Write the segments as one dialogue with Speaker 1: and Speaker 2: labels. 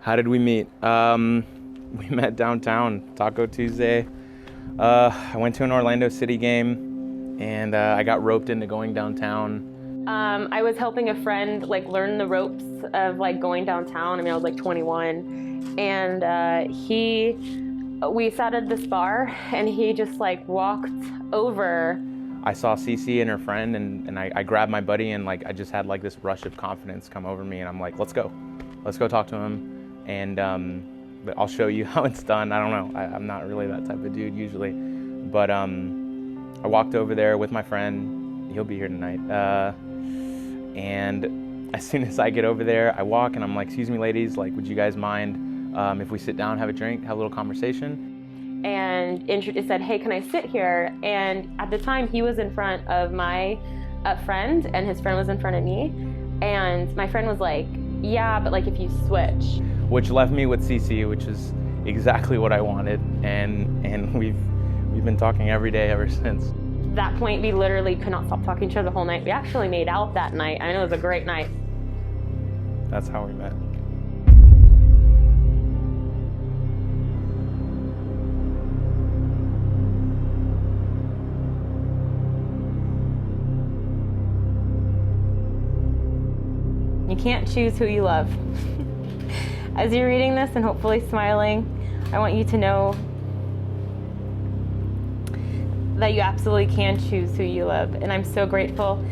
Speaker 1: How did we meet? We met downtown, Taco Tuesday. I went to an Orlando City game, and I got roped into going downtown.
Speaker 2: I was helping a friend learn the ropes of going downtown. I mean, I was 21, and we sat at this bar, and he just walked over.
Speaker 1: I saw Cece and her friend, and I grabbed my buddy, and I just had this rush of confidence come over me, and I'm like, let's go talk to him, and but I'll show you how it's done. I don't know, I'm not really that type of dude usually, but I walked over there with my friend. He'll be here tonight, and as soon as I get over there, I walk, and I'm like, excuse me ladies, would you guys mind if we sit down, have a drink, have a little conversation?
Speaker 2: And said, hey, can I sit here? And at the time, he was in front of my friend, and his friend was in front of me. And my friend was like, yeah, but if you switch.
Speaker 1: Which left me with Cece, which is exactly what I wanted. And we've been talking every day ever since.
Speaker 2: At that point, we literally could not stop talking to each other the whole night. We actually made out that night. I know it was a great night.
Speaker 1: That's how we met.
Speaker 2: You can't choose who you love. As you're reading this and hopefully smiling, I want you to know that you absolutely can choose who you love. And I'm so grateful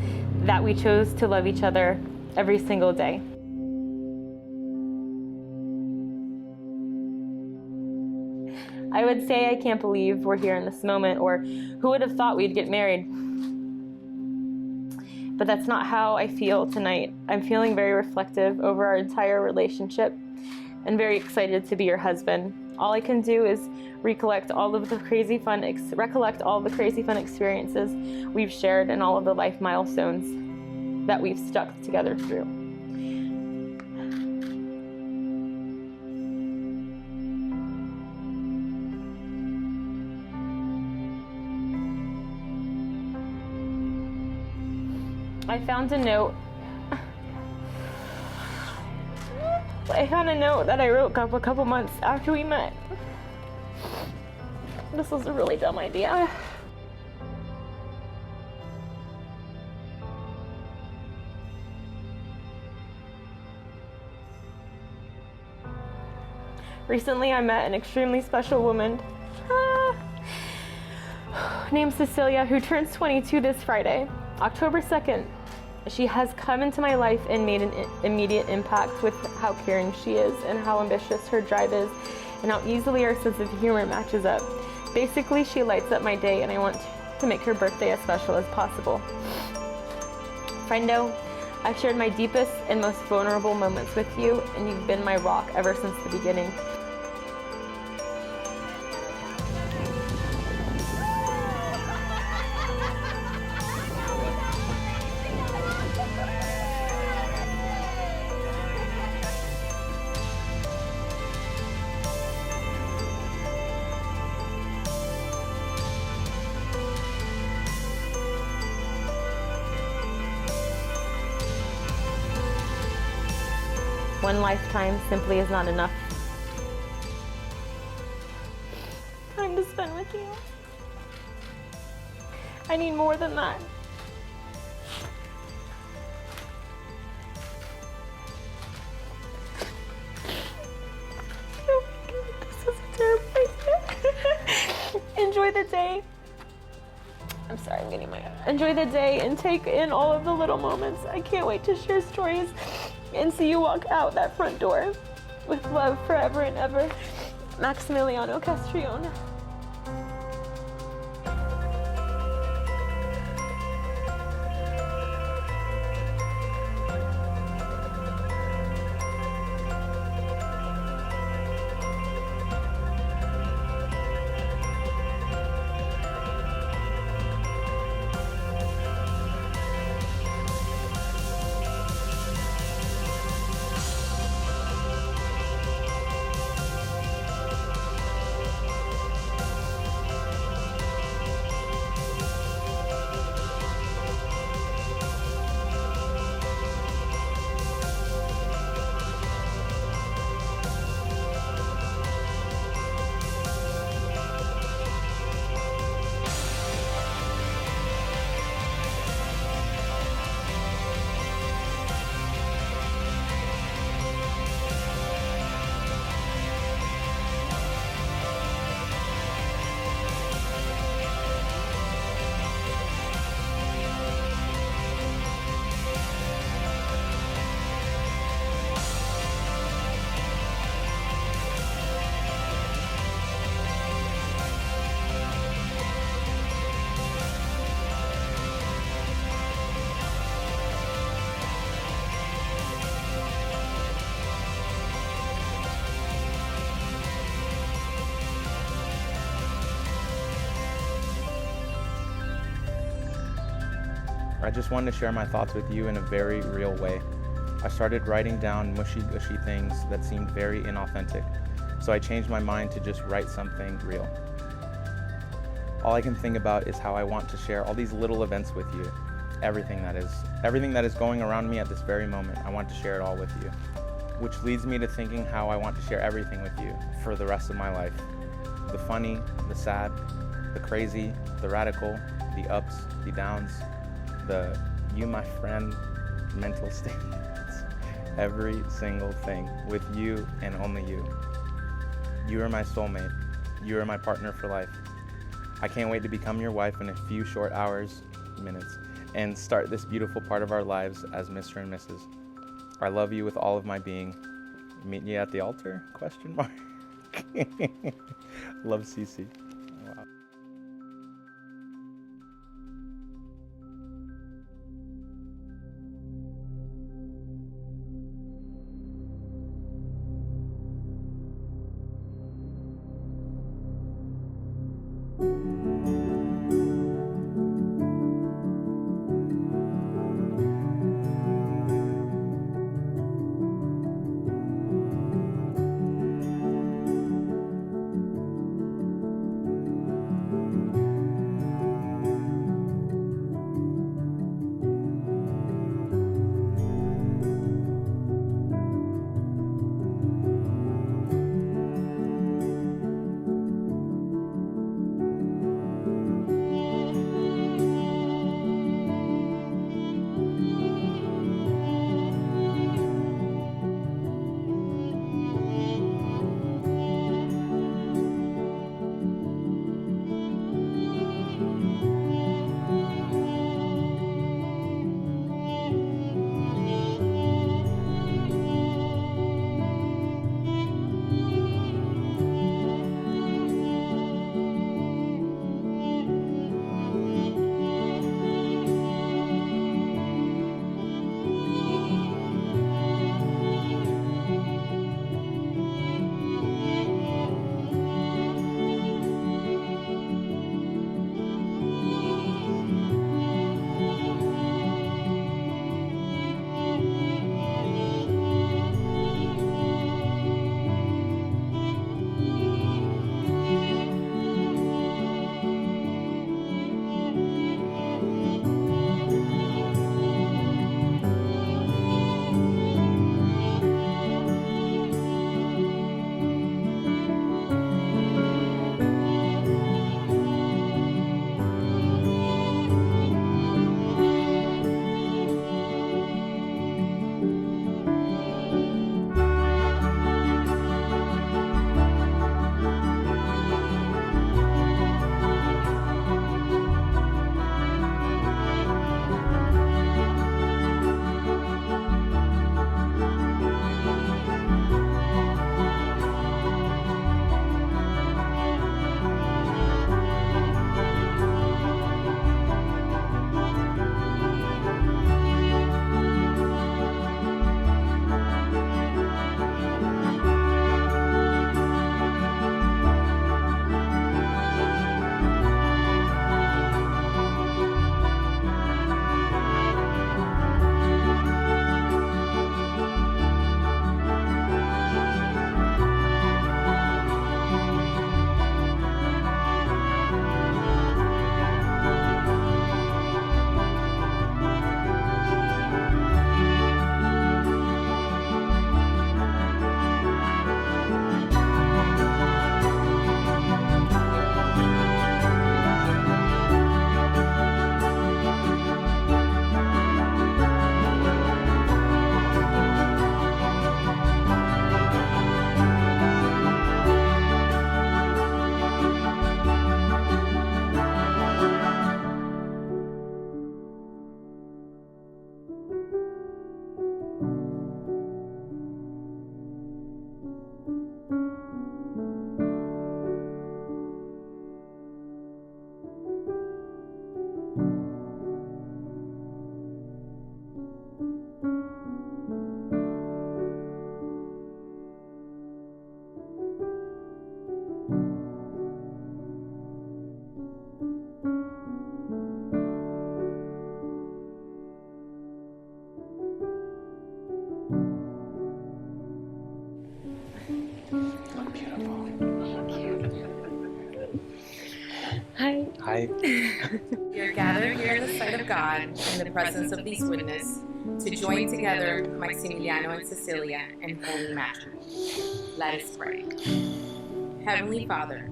Speaker 2: that we chose to love each other every single day. I would say I can't believe we're here in this moment, or who would have thought we'd get married? But that's not how I feel tonight. I'm feeling very reflective over our entire relationship and very excited to be your husband. All I can do is recollect all the crazy fun experiences we've shared and all of the life milestones that we've stuck together through. I found a note that I wrote a couple months after we met. This was a really dumb idea. Recently, I met an extremely special woman named Cecilia, who turns 22 this Friday, October 2nd. She has come into my life and made an immediate impact with how caring she is and how ambitious her drive is and how easily our sense of humor matches up. Basically, she lights up my day, and I want to make her birthday as special as possible. Friendo, I've shared my deepest and most vulnerable moments with you, and you've been my rock ever since the beginning. One lifetime simply is not enough. Time to spend with you. I need more than that. Oh my God, this is a terrible idea. Enjoy the day. I'm sorry, I'm getting my... Enjoy the day and take in all of the little moments. I can't wait to share stories and see you walk out that front door with love forever and ever. Maximiliano Castrillon.
Speaker 1: I just wanted to share my thoughts with you in a very real way. I started writing down mushy-gushy things that seemed very inauthentic, so I changed my mind to just write something real. All I can think about is how I want to share all these little events with you. Everything that is going around me at this very moment, I want to share it all with you. Which leads me to thinking how I want to share everything with you for the rest of my life. The funny, the sad, the crazy, the radical, the ups, the downs, the you my friend mental statements. Every single thing with you and only you. You are my soulmate. You are my partner for life. I can't wait to become your wife in a few short hours, minutes, and start this beautiful part of our lives as Mr. and Mrs. I love you with all of my being. Meet you at the altar? Question mark. Love, Cece. Wow.
Speaker 3: We are gathered here in the sight of God, in the presence of these witnesses, to join together Maximiliano and Cecilia in holy matrimony. Let us pray. Heavenly Father,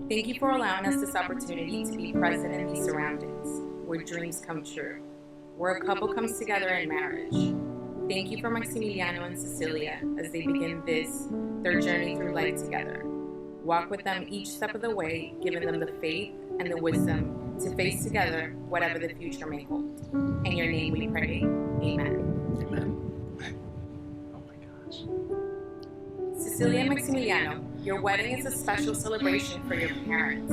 Speaker 3: thank you for allowing us this opportunity to be present in these surroundings, where dreams come true, where a couple comes together in marriage. Thank you for Maximiliano and Cecilia as they begin their journey through life together. Walk with them each step of the way, giving them the faith and the wisdom to face together whatever the future may hold. In your name we pray. Amen.
Speaker 1: Amen. Oh my gosh.
Speaker 3: Cecilia and Maximiliano, your wedding is a special celebration for your parents.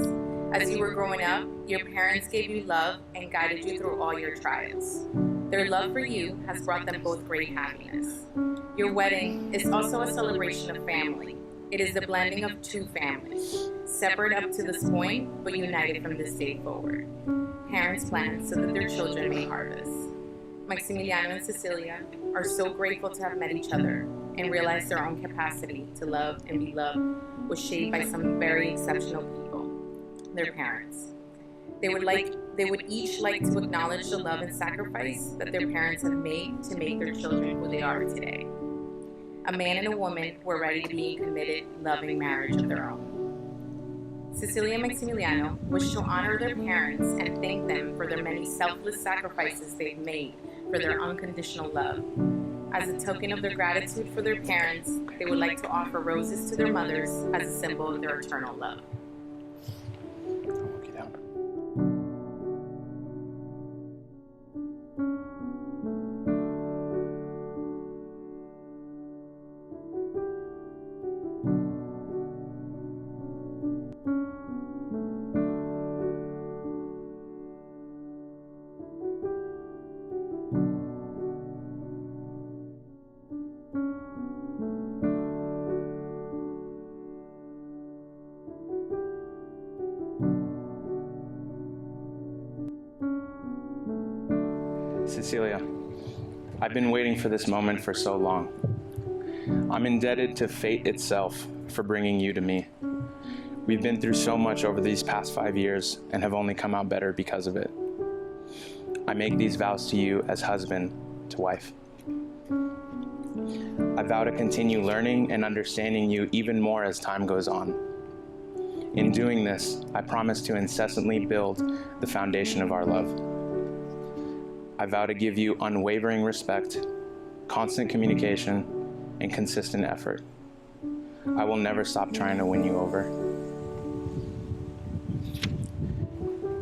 Speaker 3: As you were growing up, your parents gave you love and guided you through all your trials. Their love for you has brought them both great happiness. Your wedding is also a celebration of family. It is the blending of two families, separate up to this point, but united from this day forward. Parents plan so that their children may harvest. Maximiliano and Cecilia are so grateful to have met each other and realize their own capacity to love and be loved was shaped by some very exceptional people, their parents. They would each like to acknowledge the love and sacrifice that their parents have made to make their children who they are today. A man and a woman who are ready to be in committed, loving marriage of their own. Cecilia and Maximiliano wish to honor their parents and thank them for their many selfless sacrifices they've made for their unconditional love. As a token of their gratitude for their parents, they would like to offer roses to their mothers as a symbol of their eternal love.
Speaker 1: Cecilia, I've been waiting for this moment for so long. I'm indebted to fate itself for bringing you to me. We've been through so much over these past 5 years and have only come out better because of it. I make these vows to you as husband to wife. I vow to continue learning and understanding you even more as time goes on. In doing this, I promise to incessantly build the foundation of our love. I vow to give you unwavering respect, constant communication, and consistent effort. I will never stop trying to win you over.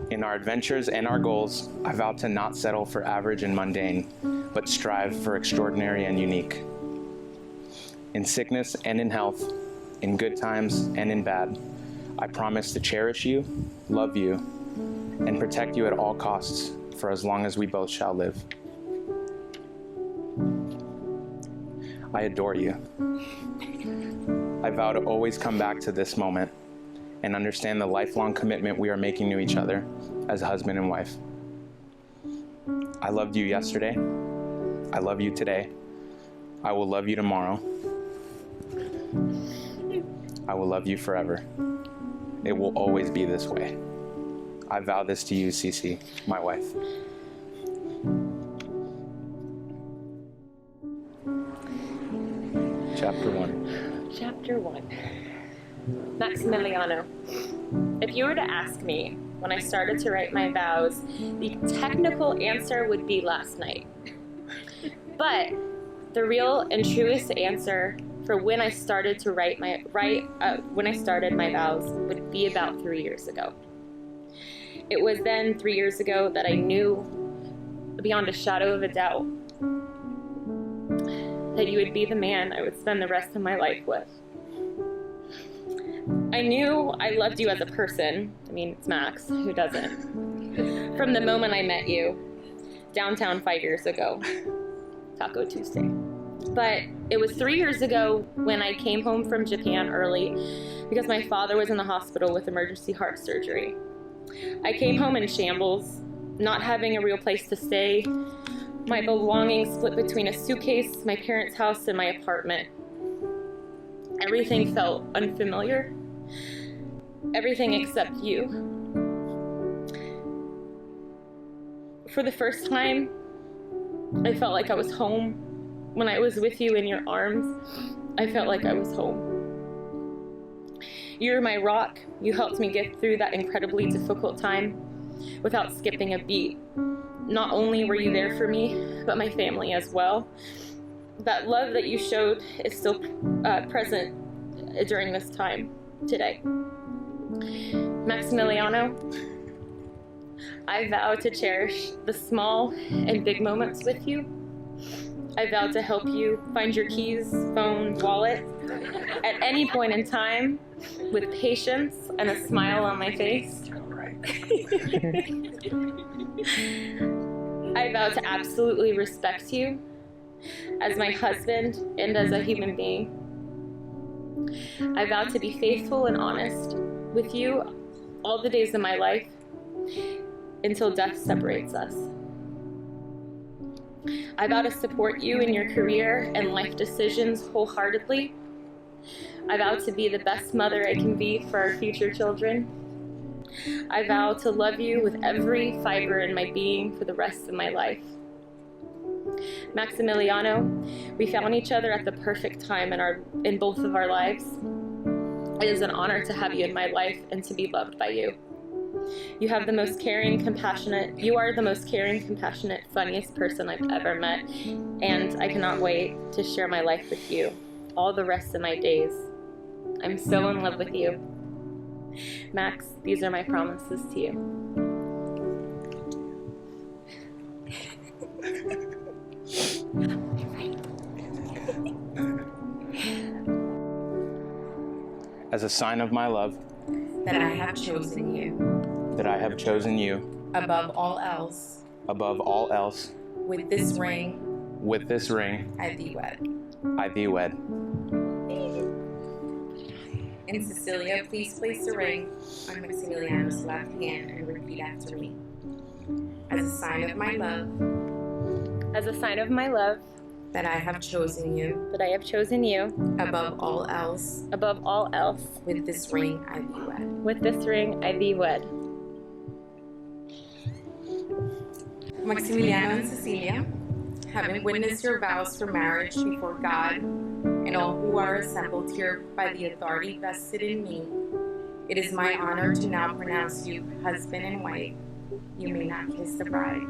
Speaker 1: In our adventures and our goals, I vow to not settle for average and mundane, but strive for extraordinary and unique. In sickness and in health, in good times and in bad, I promise to cherish you, love you, and protect you at all costs for as long as we both shall live. I adore you. I vow to always come back to this moment and understand the lifelong commitment we are making to each other as husband and wife. I loved you yesterday. I love you today. I will love you tomorrow. I will love you forever. It will always be this way. I vow this to you, Cece, my wife. Chapter 1.
Speaker 2: Chapter 1. Maximiliano. If you were to ask me when I started to write my vows, the technical answer would be last night. But the real and truest answer for when I started to write my vows would be about 3 years ago. It was then 3 years ago that I knew beyond a shadow of a doubt that you would be the man I would spend the rest of my life with. I knew I loved you as a person. I mean, it's Max, who doesn't? From the moment I met you, downtown 5 years ago, Taco Tuesday. But it was 3 years ago when I came home from Japan early because my father was in the hospital with emergency heart surgery. I came home in shambles, not having a real place to stay, my belongings split between a suitcase, my parents' house, and my apartment. Everything felt unfamiliar. Everything except you. For the first time, I felt like I was home. When I was with you in your arms, I felt like I was home. You're my rock. You helped me get through that incredibly difficult time without skipping a beat. Not only were you there for me, but my family as well. That love that you showed is still present during this time today. Maximiliano, I vow to cherish the small and big moments with you. I vow to help you find your keys, phone, wallet at any point in time with patience and a smile on my face. I vow to absolutely respect you as my husband and as a human being. I vow to be faithful and honest with you all the days of my life until death separates us. I vow to support you in your career and life decisions wholeheartedly. I vow to be the best mother I can be for our future children. I vow to love you with every fiber in my being for the rest of my life. Maximiliano, we found each other at the perfect time in both of our lives. It is an honor to have you in my life and to be loved by you. You are the most caring, compassionate, funniest person I've ever met, and I cannot wait to share my life with you all the rest of my days. I'm so in love with you. Max, these are my promises to you.
Speaker 1: As a sign of my love,
Speaker 3: that I have chosen you above all else,
Speaker 1: with this ring,
Speaker 3: I thee wed. And Cecilia, please place the ring on Maximiliano's left hand and repeat after me. As a sign of my love, that I have chosen you above all else, with this ring I thee wed. Maximiliano and Cecilia, having witnessed your vows for marriage before God and all who are assembled here by the authority vested in me, it is my honor to now pronounce you husband and wife. You may not kiss the bride.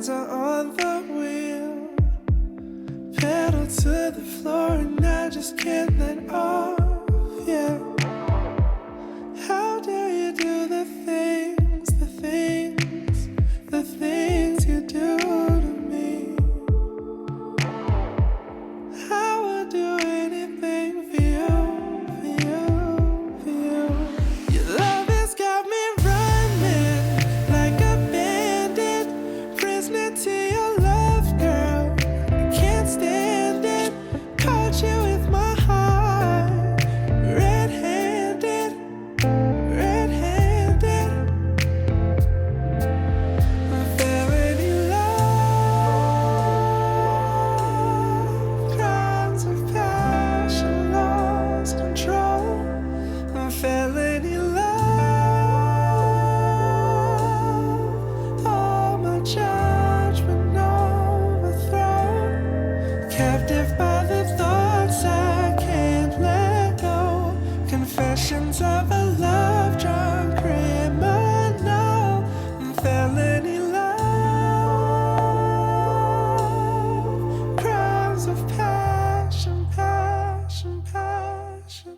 Speaker 4: hands are on the wheel, pedal to the floor and I just can't let off, yeah. How dare you do the things you do to me? I would do anything for you. Your love has got me running like a bandit, prisoner to your love, girl. I can't stand it. Caught you with my heart, red-handed. Felony love, crimes of passion, lost control. Felony love, all my judgment overthrown. Captive by the thoughts I can't let go. Confessions of a love drunk criminal. Felony love, crimes of passion, passion, passion.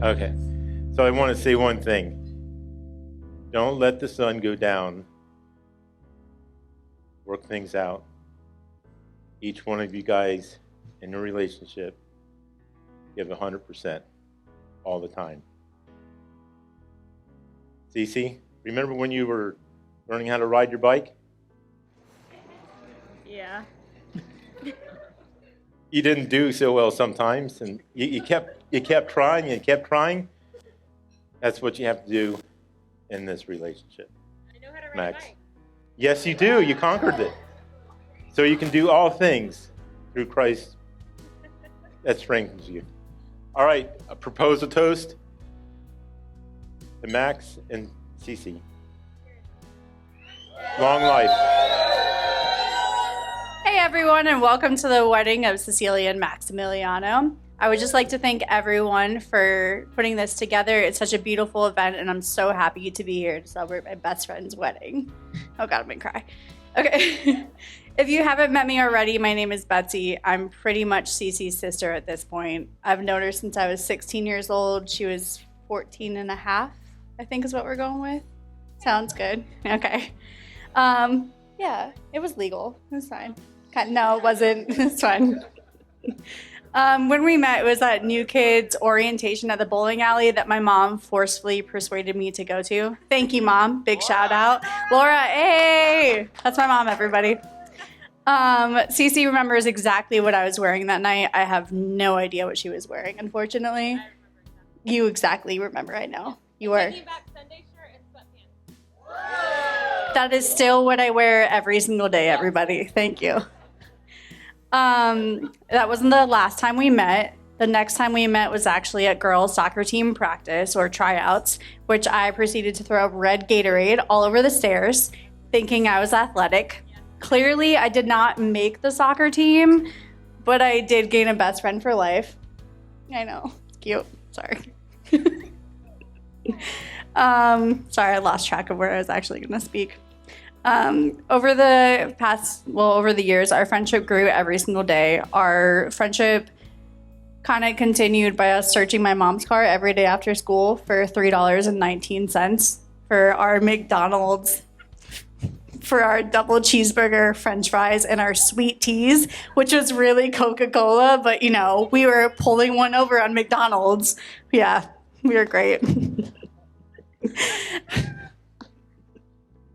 Speaker 5: Okay, so I want to say one thing. Don't let the sun go down. Work things out. Each one of you guys in a relationship, give 100% all the time. Cece, remember when you were learning how to ride your bike?
Speaker 2: Yeah.
Speaker 5: You didn't do so well sometimes, and you kept trying. That's what you have to do in this relationship.
Speaker 2: I know how to ride
Speaker 5: Max.
Speaker 2: a bike.
Speaker 5: Yes, you do. You conquered it. So you can do all things through Christ that strengthens you. All right, propose a toast to Max and Cece. Long life.
Speaker 6: Hey everyone, and welcome to the wedding of Cecilia and Maximiliano. I would just like to thank everyone for putting this together. It's such a beautiful event, and I'm so happy to be here to celebrate my best friend's wedding. Oh God, I'm gonna cry. Okay. If you haven't met me already, my name is Betsy. I'm pretty much Cece's sister at this point. I've known her since I was 16 years old. She was 14 and a half I think is what we're going with. Sounds good. Okay. Yeah, it was legal. It was fine. No, it wasn't. It's fine. When we met, it was at New Kids orientation at the bowling alley that my mom forcefully persuaded me to go to. Thank you, Mom. Big shout out. Laura, hey! That's my mom, everybody. Cece remembers exactly what I was wearing that night. I have no idea what she was wearing, unfortunately. You exactly remember, I know. You were. That is still what I wear every single day, everybody. Thank you. That wasn't the last time we met. The next time we met was actually at girls' soccer team practice or tryouts, which I proceeded to throw red Gatorade all over the stairs, thinking I was athletic. Clearly, I did not make the soccer team, but I did gain a best friend for life. I know. Cute. Sorry. Sorry, I lost track of where I was actually going to speak. Over the years, our friendship grew every single day. Our friendship kind of continued by us searching my mom's car every day after school for $3.19 for our McDonald's, for our double cheeseburger, french fries, and our sweet teas, which was really Coca-Cola, but you know, we were pulling one over on McDonald's. Yeah, we were great.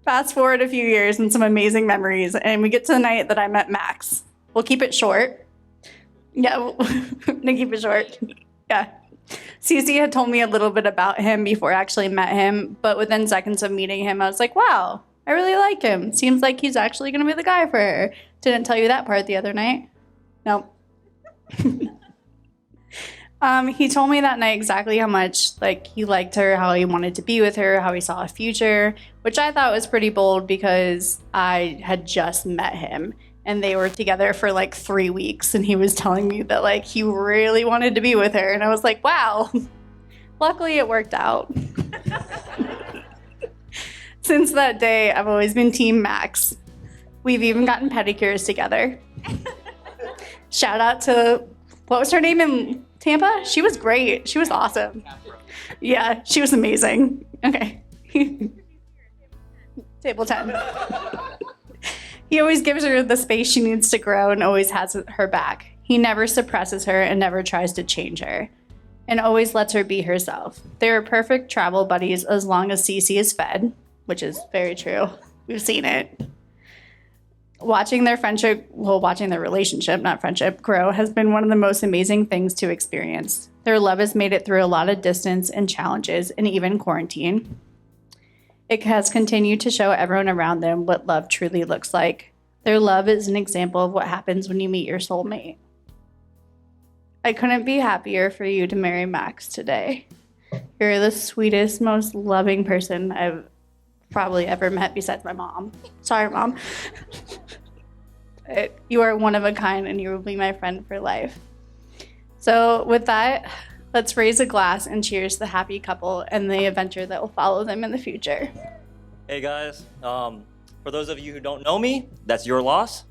Speaker 6: Fast forward a few years and some amazing memories, and we get to the night that I met Max. We'll keep it short. Yeah, we're gonna keep it short. Yeah. Cece had told me a little bit about him before I actually met him, but within seconds of meeting him, I was like, wow, I really like him. Seems like he's actually gonna be the guy for her. Didn't tell you that part the other night. Nope. He told me that night exactly how much he liked her, how he wanted to be with her, how he saw a future, which I thought was pretty bold because I had just met him and they were together for 3 weeks and he was telling me that he really wanted to be with her, and I was like, wow. Luckily it worked out. Since that day, I've always been Team Max. We've even gotten pedicures together. Shout out to, what was her name in Tampa? She was great. She was awesome. Yeah, she was amazing. Okay. Table 10. He always gives her the space she needs to grow and always has her back. He never suppresses her and never tries to change her, and always lets her be herself. They are perfect travel buddies as long as Cece is fed, which is very true. We've seen it. Watching their relationship, not friendship, grow has been one of the most amazing things to experience. Their love has made it through a lot of distance and challenges and even quarantine. It has continued to show everyone around them what love truly looks like. Their love is an example of what happens when you meet your soulmate. I couldn't be happier for you to marry Max today. You're the sweetest, most loving person I've probably ever met besides my mom. Sorry, Mom. You are one of a kind and you will be my friend for life. So with that, let's raise a glass and cheers the happy couple and the adventure that will follow them in the future.
Speaker 7: Hey guys, for those of you who don't know me, that's your loss.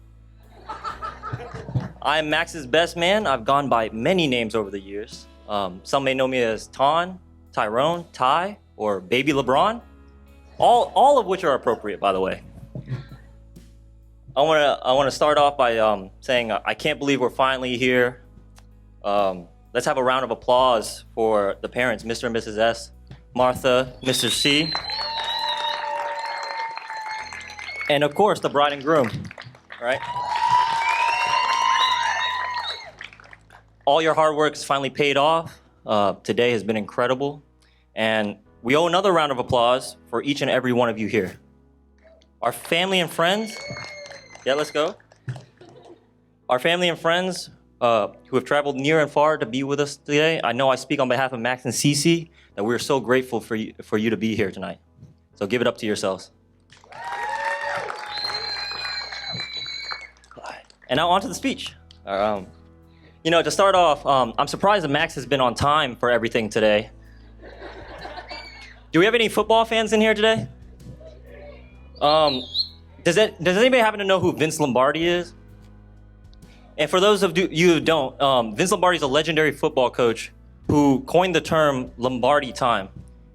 Speaker 7: I'm Max's best man. I've gone by many names over the years. Some may know me as Ton, Tyrone, Ty, or Baby LeBron. All of which are appropriate, by the way. I want to start off by saying I can't believe we're finally here. Let's have a round of applause for the parents, Mr. and Mrs. S, Martha, Mr. C, and of course the bride and groom. Right? All your hard work is finally paid off. Today has been incredible, and we owe another round of applause for each and every one of you here. Our family and friends, yeah, let's go. Our family and friends who have traveled near and far to be with us today. I know I speak on behalf of Max and Cece that we're so grateful for you to be here tonight. So give it up to yourselves. And now on to the speech. To start off, I'm surprised that Max has been on time for everything today. Do we have any football fans in here today? Does anybody happen to know who Vince Lombardi is? And for those of you who don't, Vince Lombardi is a legendary football coach who coined the term Lombardi time.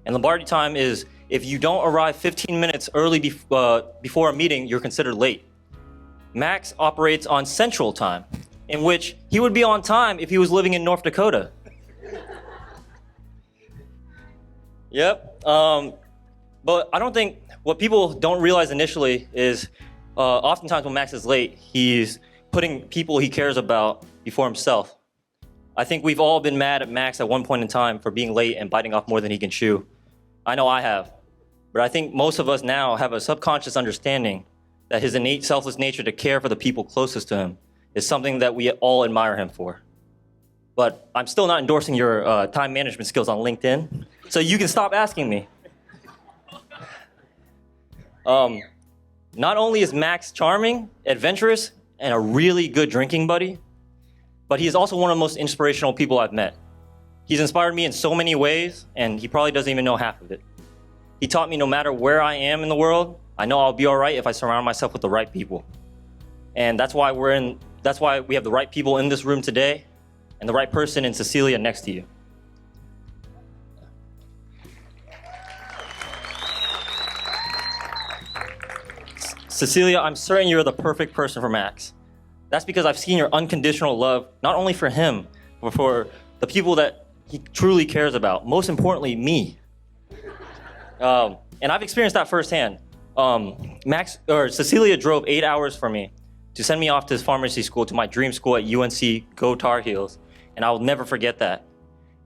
Speaker 7: And Lombardi time is if you don't arrive 15 minutes early before a meeting, you're considered late. Max operates on Central time, in which he would be on time if he was living in North Dakota. Yep. But I don't think what people don't realize initially is oftentimes when Max is late, he's putting people he cares about before himself. I think we've all been mad at Max at one point in time for being late and biting off more than he can chew. I know I have. But I think most of us now have a subconscious understanding that his innate selfless nature to care for the people closest to him is something that we all admire him for. But I'm still not endorsing your time management skills on LinkedIn, so you can stop asking me. Not only is Max charming, adventurous, and a really good drinking buddy, but he is also one of the most inspirational people I've met. He's inspired me in so many ways, and he probably doesn't even know half of it. He taught me no matter where I am in the world, I know I'll be all right if I surround myself with the right people. And that's why we have the right people in this room today, and the right person in Cecilia next to you. Cecilia, I'm certain you're the perfect person for Max. That's because I've seen your unconditional love, not only for him, but for the people that he truly cares about. Most importantly, me. And I've experienced that firsthand. Cecilia drove 8 hours for me to send me off to pharmacy school, to my dream school at UNC, Go Tar Heels. And I will never forget that.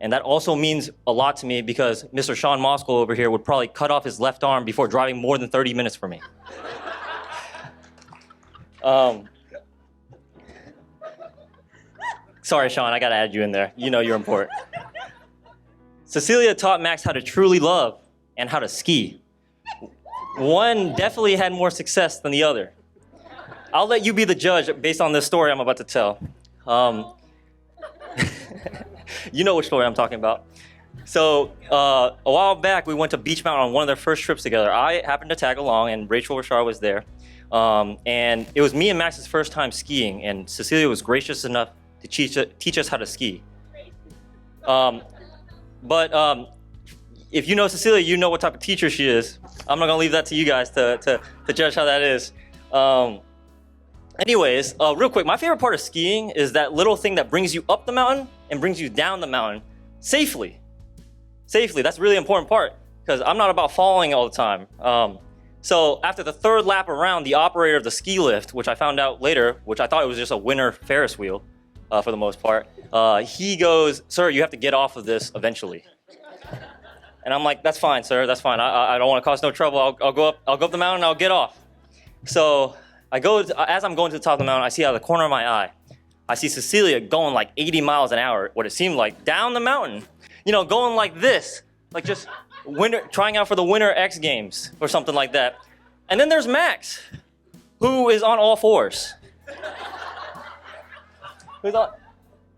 Speaker 7: And that also means a lot to me because Mr. Sean Moskal over here would probably cut off his left arm before driving more than 30 minutes for me. Sorry, Sean, I gotta add you in there. You know you're important. Cecilia taught Max how to truly love and how to ski. One definitely had more success than the other. I'll let you be the judge based on this story I'm about to tell. You know which story I'm talking about. So a while back, we went to Beach Mountain on one of their first trips together. I happened to tag along, and Rachel Rashard was there. And it was me and Max's first time skiing, and Cecilia was gracious enough to teach us how to ski. But if you know Cecilia, you know what type of teacher she is. I'm not gonna leave that to you guys to judge how that is. Anyways, real quick, my favorite part of skiing is that little thing that brings you up the mountain and brings you down the mountain safely. Safely, that's a really important part because I'm not about falling all the time. So after the third lap around, the operator of the ski lift, which I found out later, which I thought it was just a winter Ferris wheel for the most part, he goes, "Sir, you have to get off of this eventually." And I'm like, "That's fine, sir, that's fine. I don't want to cause no trouble. I'll go up the mountain and I'll get off." So as I'm going to the top of the mountain, I see out of the corner of my eye, I see Cecilia going like 80 miles an hour, what it seemed like, down the mountain. You know, going like this, like just trying out for the Winter X Games or something like that. And then there's Max, who is on all fours.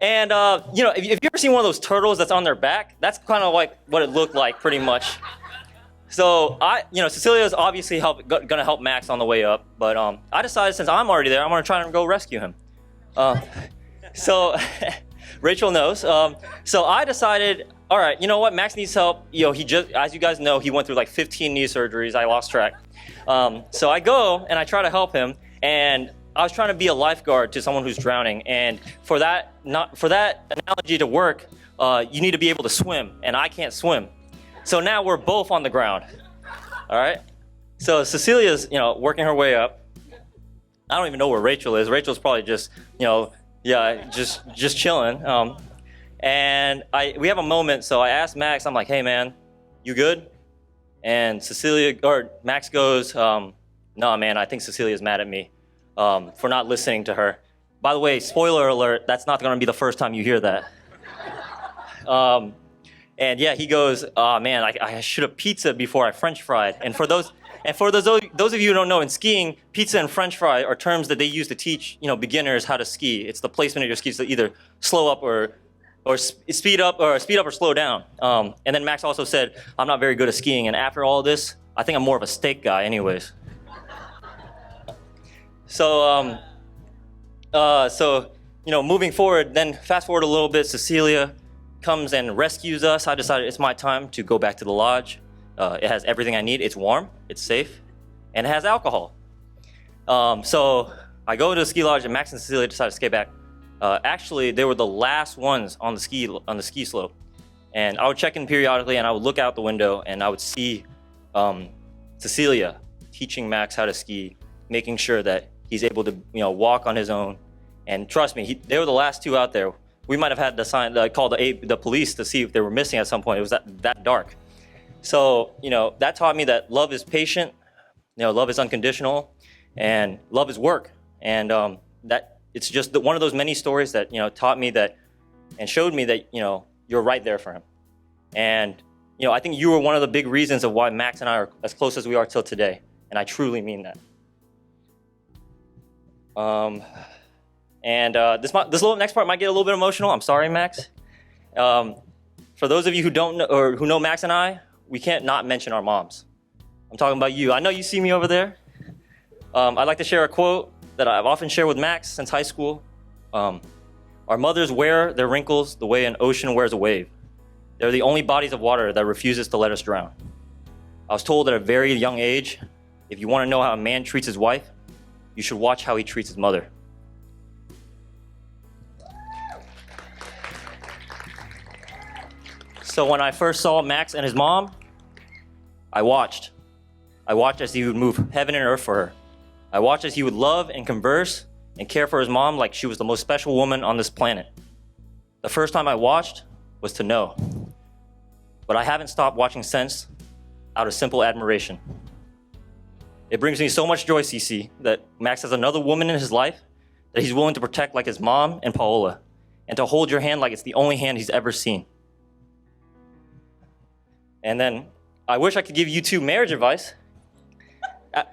Speaker 7: And you know, if you've ever seen one of those turtles that's on their back, that's kind of like what it looked like, pretty much. So Cecilia is obviously gonna help Max on the way up, but I decided since I'm already there, I'm gonna try and go rescue him. So Rachel knows. So I decided, all right, you know what? Max needs help. You know, he just, as you guys know, he went through like 15 knee surgeries. I lost track. So I go and I try to help him, and I was trying to be a lifeguard to someone who's drowning. And for that analogy to work, you need to be able to swim, and I can't swim. So now we're both on the ground. All right. So Cecilia's, working her way up. I don't even know where Rachel is. Rachel's probably just, just chilling. And we have a moment. So I asked Max, I'm like, "Hey man, you good?" And Max goes, "No man, I think Cecilia's mad at me for not listening to her." By the way, spoiler alert, that's not going to be the first time you hear that. And yeah, he goes, "Oh man, I should have pizza before I French fried." And for those of you who don't know, in skiing, pizza and French fry are terms that they use to teach beginners how to ski. It's the placement of your skis to either slow up or speed up or slow down. And then Max also said, "I'm not very good at skiing, and after all this, I think I'm more of a steak guy, anyways." So moving forward, then fast forward a little bit, Cecilia comes and rescues us, I decided it's my time to go back to the lodge. It has everything I need. It's warm, it's safe, and it has alcohol. So I go to the ski lodge, and Max and Cecilia decide to skate back. Actually, they were the last ones on the ski slope. And I would check in periodically, and I would look out the window, and I would see Cecilia teaching Max how to ski, making sure that he's able to, walk on his own. And trust me, they were the last two out there. We might have had to call the police to see if they were missing at some point. It was that dark. So, that taught me that love is patient, love is unconditional, and love is work. And that it's just one of those many stories that, taught me that and showed me that, you're right there for him. And, I think you were one of the big reasons of why Max and I are as close as we are till today. And I truly mean that. This little next part might get a little bit emotional. I'm sorry, Max. For those of you who don't know, or who know Max and I, we can't not mention our moms. I'm talking about you. I know you see me over there. I'd like to share a quote that I've often shared with Max since high school. Our mothers wear their wrinkles the way an ocean wears a wave. They're the only bodies of water that refuses to let us drown. I was told at a very young age, if you want to know how a man treats his wife, you should watch how he treats his mother. So when I first saw Max and his mom, I watched. I watched as he would move heaven and earth for her. I watched as he would love and converse and care for his mom like she was the most special woman on this planet. The first time I watched was to know. But I haven't stopped watching since, out of simple admiration. It brings me so much joy, Cece, that Max has another woman in his life that he's willing to protect like his mom and Paola, and to hold your hand like it's the only hand he's ever seen. And then, I wish I could give you two marriage advice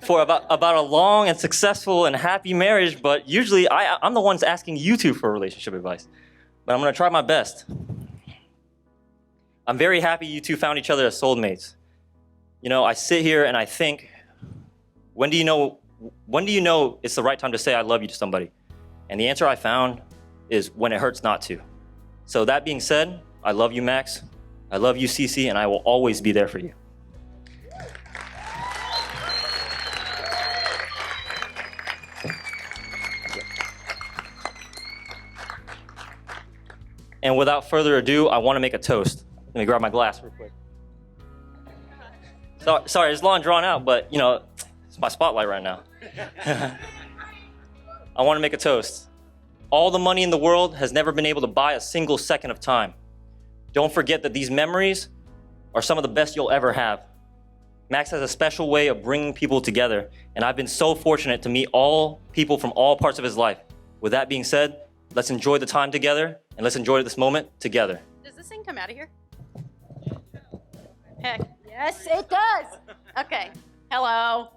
Speaker 7: for about a long and successful and happy marriage, but usually I'm the ones asking you two for relationship advice. But I'm gonna try my best. I'm very happy you two found each other as soulmates. I sit here and I think, when do you know it's the right time to say I love you to somebody? And the answer I found is when it hurts not to. So that being said, I love you, Max. I love you, Cece, and I will always be there for you. And without further ado, I want to make a toast. Let me grab my glass real quick. Sorry, it's long drawn out, but it's my spotlight right now. I want to make a toast. All the money in the world has never been able to buy a single second of time. Don't forget that these memories are some of the best you'll ever have. Max has a special way of bringing people together, and I've been so fortunate to meet all people from all parts of his life. With that being said, let's enjoy the time together, and let's enjoy this moment together.
Speaker 6: Does this thing come out of here? Heck, yes, it does. Okay, hello.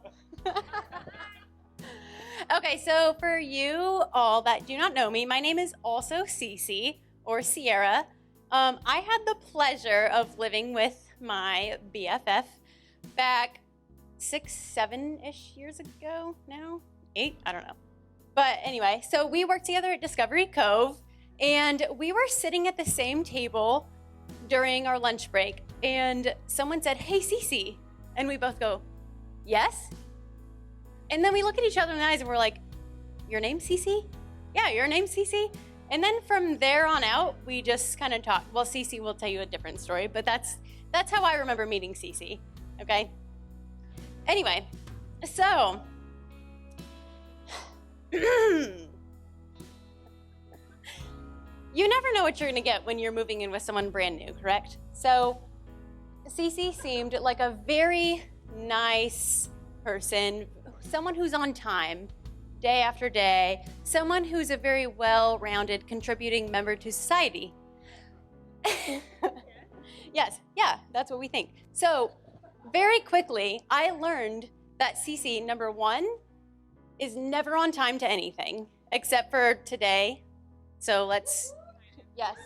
Speaker 6: Okay, so for you all that do not know me, my name is also Cece, or Sierra. I had the pleasure of living with my BFF back 6, 7-ish years ago now, 8, I don't know. But anyway, so we worked together at Discovery Cove, and we were sitting at the same table during our lunch break, and someone said, "Hey, Cece," and we both go, "Yes?" And then we look at each other in the eyes and we're like, "Your name's Cece?" "Yeah, your name's Cece." And then from there on out, we just kind of talked. Well, Cece will tell you a different story, but that's how I remember meeting Cece, okay? Anyway, so, you never know what you're gonna get when you're moving in with someone brand new, correct? So, Cece seemed like a very nice person, someone who's on time, day after day, someone who's a very well-rounded, contributing member to society. Yes, yeah, that's what we think. So, very quickly, I learned that Cece, number one, is never on time to anything, except for today. So let's, yes.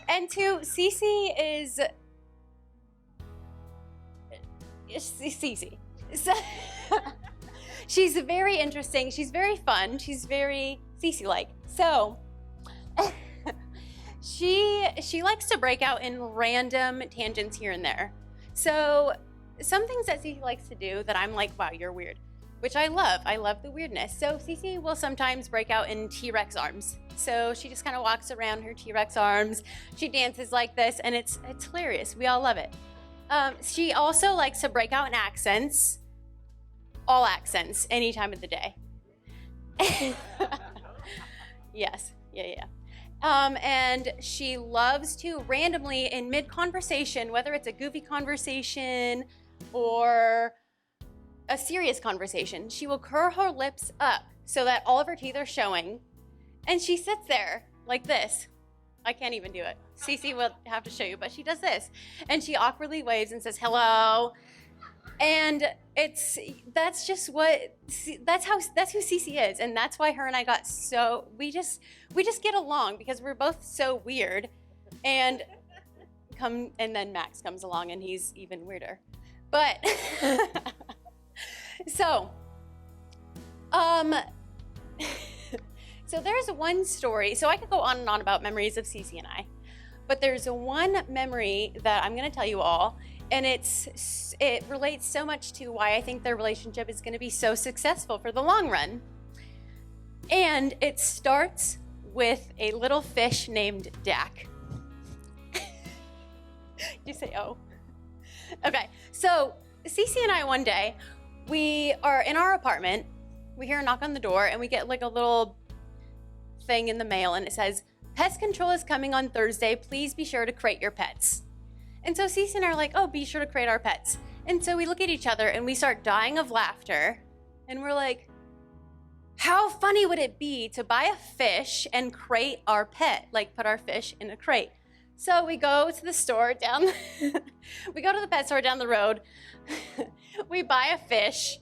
Speaker 6: And two, Cece is Cece. So, she's very interesting. She's very fun. She's very Cece-like. So,
Speaker 8: She likes to break out in random tangents here and there. So some things that Cece likes to do that I'm like, wow, you're weird, which I love. I love the weirdness. So Cece will sometimes break out in T-Rex arms. So she just kind of walks around her T-Rex arms. She dances like this, and it's hilarious. We all love it. She also likes to break out in accents, all accents, any time of the day. Yes, yeah. And she loves to randomly, in mid-conversation, whether it's a goofy conversation or a serious conversation, she will curl her lips up so that all of her teeth are showing, and she sits there like this. I can't even do it. Cece will have to show you, but she does this, and she awkwardly waves and says hello, and that's who Cece is, and that's why her and I got so we just get along because we're both so weird, and then Max comes along and he's even weirder, but so there's one story. So I could go on and on about memories of Cece and I, but there's one memory that I'm going to tell you all, and it relates so much to why I think their relationship is going to be so successful for the long run. And it starts with a little fish named Dak. You say, oh. Okay, so Cece and I one day, we are in our apartment, we hear a knock on the door, and we get like a little thing in the mail, and it says, pest control is coming on Thursday, please be sure to crate your pets. And so Cece and I are like, oh, be sure to crate our pets. And so we look at each other and we start dying of laughter, and we're like, how funny would it be to buy a fish and crate our pet, like put our fish in a crate? So we go to the store we go to the pet store down the road, we buy a fish,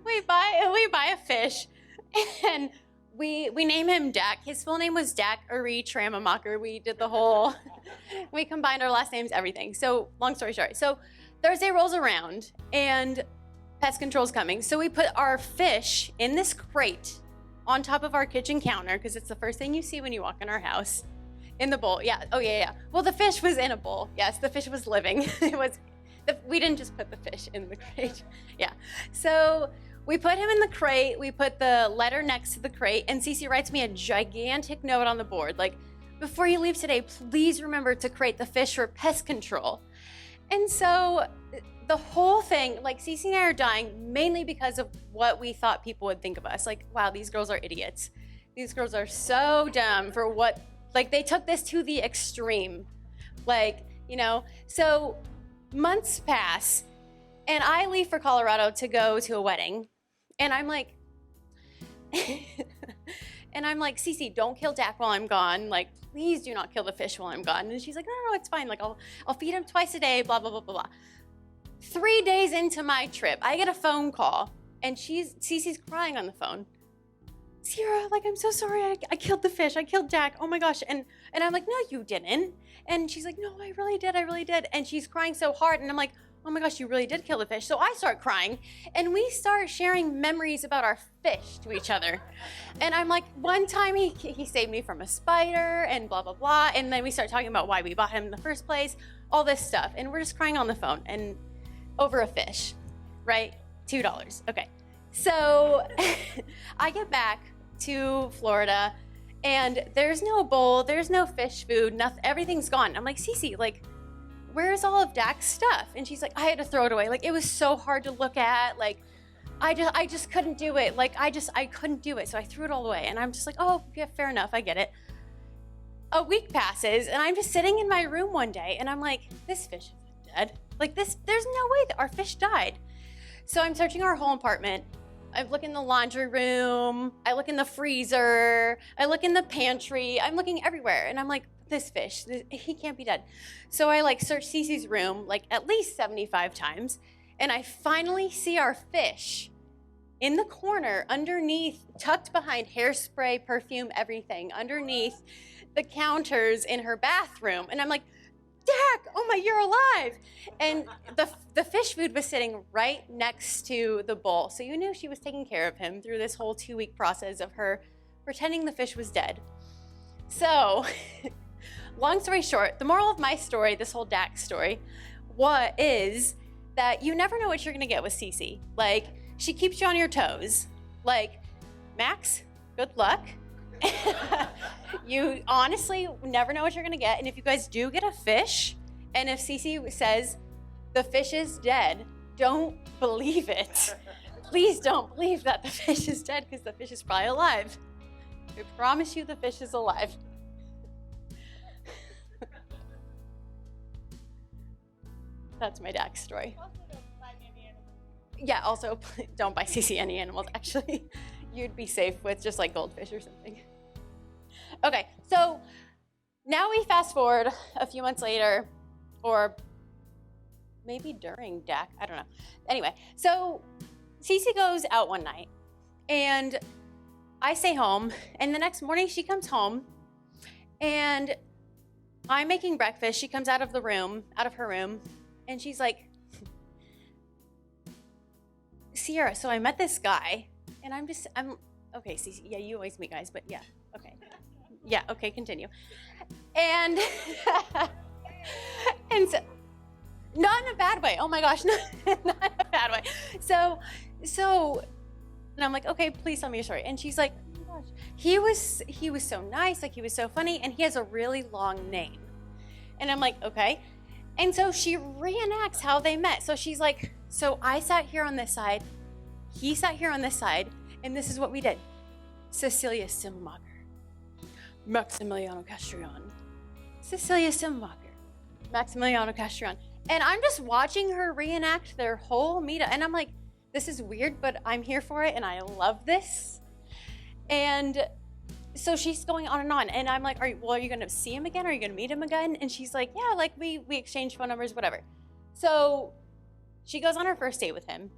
Speaker 8: we buy a fish, and we name him Dak. His full name was Dak Uri Tramamacher. We did the whole, we combined our last names, everything. So long story short, so Thursday rolls around and pest control's coming. So we put our fish in this crate on top of our kitchen counter, because it's the first thing you see when you walk in our house, in the bowl. Yeah, oh yeah. Well, the fish was in a bowl. Yes, the fish was living. We didn't just put the fish in the crate. Yeah. So we put him in the crate. We put the letter next to the crate, and Cece writes me a gigantic note on the board, like, before you leave today, please remember to crate the fish for pest control. And so the whole thing, like, Cece and I are dying mainly because of what we thought people would think of us. Like, wow, these girls are idiots. These girls are so dumb for what, like, they took this to the extreme. Like, you know, so months pass, and I leave for Colorado to go to a wedding, and I'm like, Cece, don't kill Dak while I'm gone. Like, please do not kill the fish while I'm gone. And she's like, no, it's fine. Like, I'll feed him twice a day, blah, blah, blah, blah, blah. 3 days into my trip, I get a phone call, and Cece's crying on the phone. Sierra, like, I'm so sorry. I killed the fish. I killed Dak. Oh my gosh. And I'm like, no, you didn't. And she's like, no, I really did. And she's crying so hard. And I'm like, oh my gosh, you really did kill the fish. So I start crying, and we start sharing memories about our fish to each other. And I'm like, one time he saved me from a spider and blah, blah, blah. And then we start talking about why we bought him in the first place, all this stuff. And we're just crying on the phone and over a fish, right? $2. Okay. So I get back to Florida, and there's no bowl, there's no fish food, nothing, everything's gone. I'm like, Cece, like, where's all of Dak's stuff? And she's like, I had to throw it away. Like, it was so hard to look at. Like, I just couldn't do it. Like, I couldn't do it. So I threw it all away. And I'm just like, oh, yeah, fair enough. I get it. A week passes, and I'm just sitting in my room one day, and I'm like, this fish isn't dead. Like, there's no way that our fish died. So I'm searching our whole apartment. I look in the laundry room. I look in the freezer. I look in the pantry. I'm looking everywhere. And I'm like, this fish, he can't be dead. So I like search Cece's room like at least 75 times. And I finally see our fish in the corner underneath, tucked behind hairspray, perfume, everything, underneath the counters in her bathroom. And I'm like, Dak, oh my, you're alive. And the fish food was sitting right next to the bowl. So you knew she was taking care of him through this whole 2-week process of her pretending the fish was dead. So, long story short, the moral of my story, this whole Dax story, is that you never know what you're gonna get with Cece. Like, she keeps you on your toes. Like, Max, good luck. You honestly never know what you're gonna get. And if you guys do get a fish, and if Cece says the fish is dead, don't believe it. Please don't believe that the fish is dead, because the fish is probably alive. I promise you the fish is alive. That's my Dax story. Yeah, also don't buy Cece any animals, actually. You'd be safe with just like goldfish or something. Okay, so now we fast forward a few months later, or maybe during Dax, I don't know. Anyway, so Cece goes out one night, and I stay home, and the next morning she comes home, and I'm making breakfast. She comes out of her room, and she's like, Sierra, so I met this guy, and I'm okay, Cece, yeah, you always meet guys, but yeah, okay. Yeah, okay, continue. And, and so, not in a bad way. Oh my gosh, not in a bad way. So, and I'm like, okay, please tell me your story. And she's like, oh my gosh, he was so nice, like he was so funny, and he has a really long name. And I'm like, okay. And so she reenacts how they met. So she's like, so I sat here on this side, he sat here on this side, and this is what we did. Cecilia Simmacher, Maximiliano Castrillon, Cecilia Simmacher, Maximiliano Castrillon. And I'm just watching her reenact their whole meetup. And I'm like, this is weird, but I'm here for it, and I love this. And so she's going on. And I'm like, are you going to see him again? Are you going to meet him again? And she's like, yeah, like we exchange phone numbers, whatever. So she goes on her first date with him.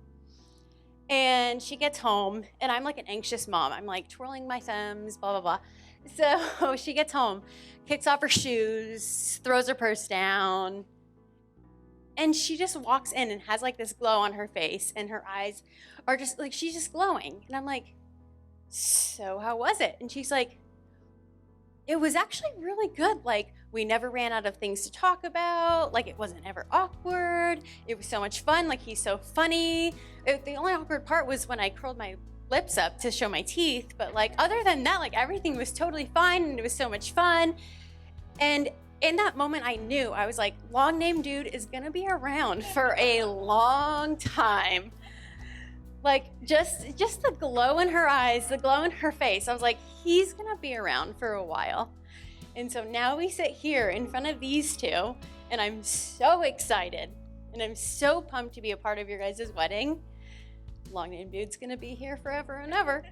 Speaker 8: And she gets home, and I'm like an anxious mom. I'm like twirling my thumbs, blah, blah, blah. So she gets home, kicks off her shoes, throws her purse down, and she just walks in and has like this glow on her face, and her eyes are just like, she's just glowing. And I'm like, so how was it? And she's like, it was actually really good. Like, we never ran out of things to talk about. Like, it wasn't ever awkward. It was so much fun. Like, he's so funny. The only awkward part was when I curled my lips up to show my teeth. But like, other than that, like, everything was totally fine, and it was so much fun. And in that moment, I knew, I was like, long name dude is gonna be around for a long time. Like, just the glow in her eyes, the glow in her face. I was like, he's gonna be around for a while. And so now we sit here in front of these two, and I'm so excited, and I'm so pumped to be a part of your guys' wedding. Long name dude's gonna be here forever and ever.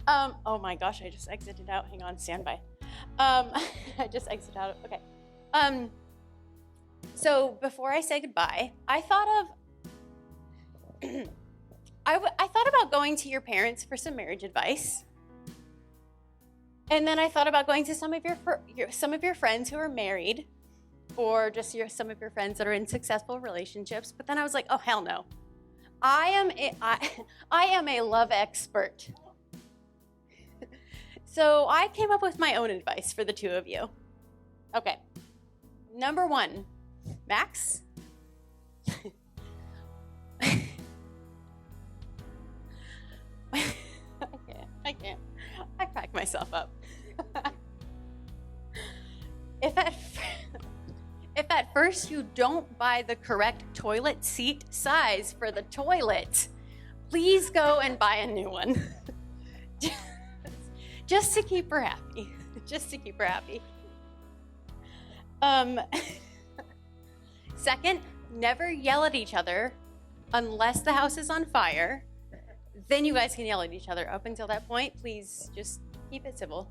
Speaker 8: Oh my gosh, I just exited out. Hang on, standby. I just exited out. Okay. So before I say goodbye, I thought about going to your parents for some marriage advice. And then I thought about going to some of your friends who are married, or just some of your friends that are in successful relationships. But then I was like, oh hell no, I am a love expert. So I came up with my own advice for the two of you. Okay, number one, Max. I can't. I crack myself up. If at first you don't buy the correct toilet seat size for the toilet, please go and buy a new one. Just to keep her happy. Just to keep her happy. Second, never yell at each other unless the house is on fire. Then you guys can yell at each other. Up until that point, please just keep it civil.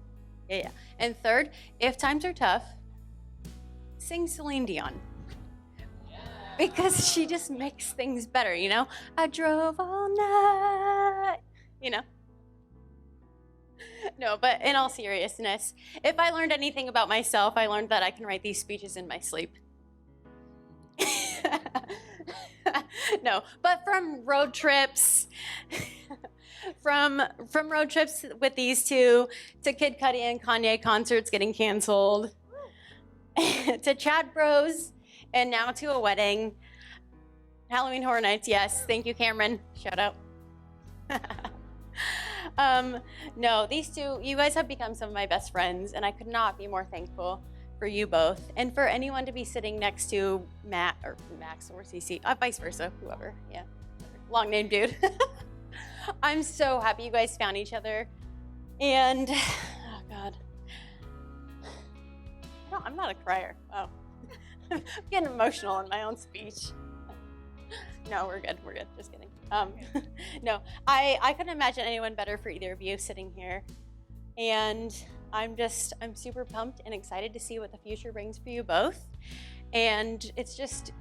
Speaker 8: Yeah. And third, if times are tough, sing Celine Dion. Because she just makes things better, you know? I drove all night, you know? No, but in all seriousness, if I learned anything about myself, I learned that I can write these speeches in my sleep. No, but from road trips, from road trips with these two to Kid Cudi and Kanye concerts getting canceled to Chad Bros and now to a wedding. Halloween Horror Nights, yes. Thank you, Cameron. Shout out. No, these two, you guys have become some of my best friends, and I could not be more thankful for you both and for anyone to be sitting next to Matt or Max or Cece, vice versa, whoever. Yeah, long name dude. I'm so happy you guys found each other, and oh God, no, I'm not a crier. Oh, I'm getting emotional in my own speech. No, we're good. We're good. Just kidding. No, I couldn't imagine anyone better for either of you sitting here. And I'm super pumped and excited to see what the future brings for you both. And it's just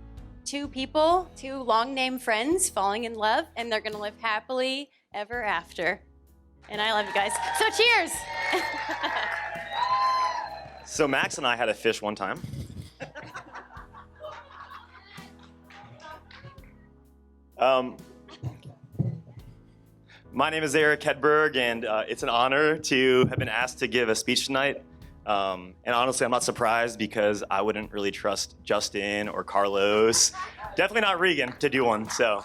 Speaker 8: two people, two long name friends falling in love, and they're going to live happily ever after. And I love you guys. So cheers.
Speaker 9: So Max and I had a fish one time. My name is Eric Hedberg, and it's an honor to have been asked to give a speech tonight. And honestly, I'm not surprised because I wouldn't really trust Justin or Carlos, definitely not Regan, to do one, so.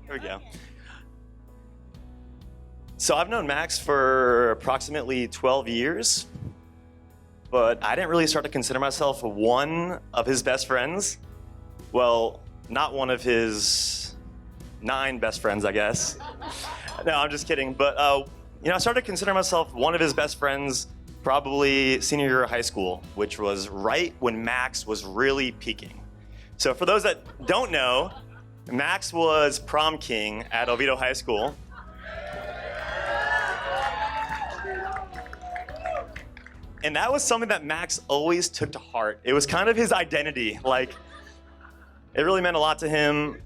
Speaker 9: There we go. So I've known Max for approximately 12 years, but I didn't really start to consider myself one of his best friends. Well, not one of his 9 best friends, I guess. No, I'm just kidding. But, I started to consider myself one of his best friends probably senior year of high school, which was right when Max was really peaking. So for those that don't know, Max was prom king at Oviedo High School. And that was something that Max always took to heart. It was kind of his identity. Like, it really meant a lot to him.